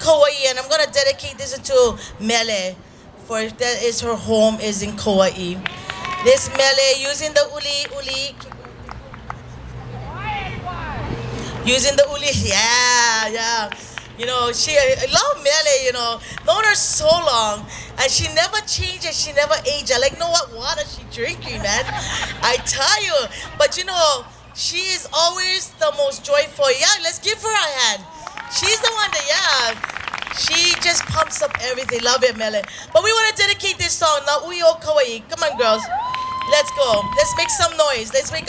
Kauai, and I'm gonna dedicate this to Mele, for that is her home is in Kauai. This Mele using the ʻulīʻulī, using the uli, yeah. You know, I love Mele, you know, known her so long, and she never changes, she never ages. I like, know what water she drinking, man. I tell you, but you know, she is always the most joyful. Yeah, let's give her a hand. She's the one that, yeah, she just pumps up everything. Love it, Mele. But we want to dedicate this song, Nāui o Kauai. Come on, girls. Let's go. Let's make some noise. Let's wake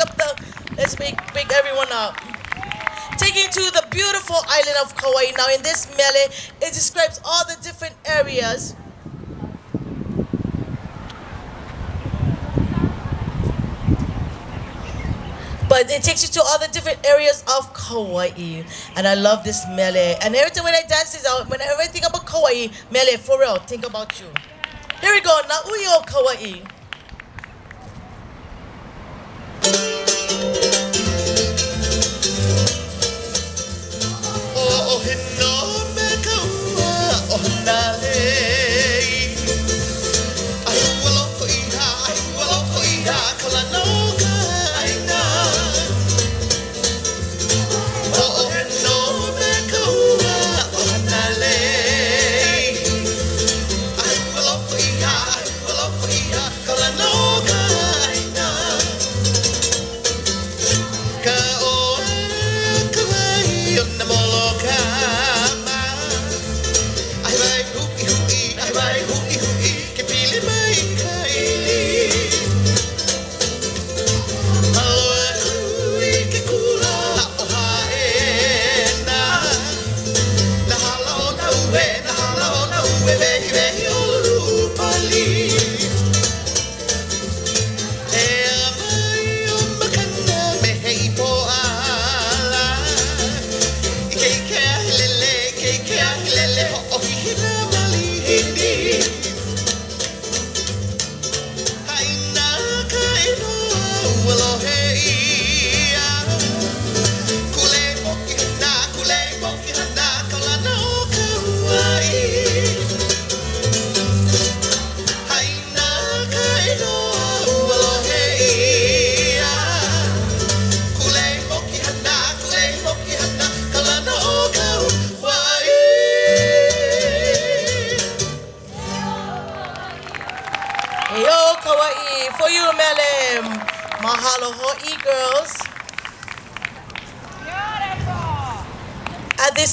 everyone up. Taking to the beautiful island of Kauai. Now in this Mele, it describes all the different areas. But it takes you to all the different areas of Kauai. And I love this Mele. And every time when I dance this out, whenever I think about Kauai, Mele, for real, think about you. Here we go, Nāui o Kauai. Yo, Kauai, for you, Mele. Mahalo ho'i, girls. At this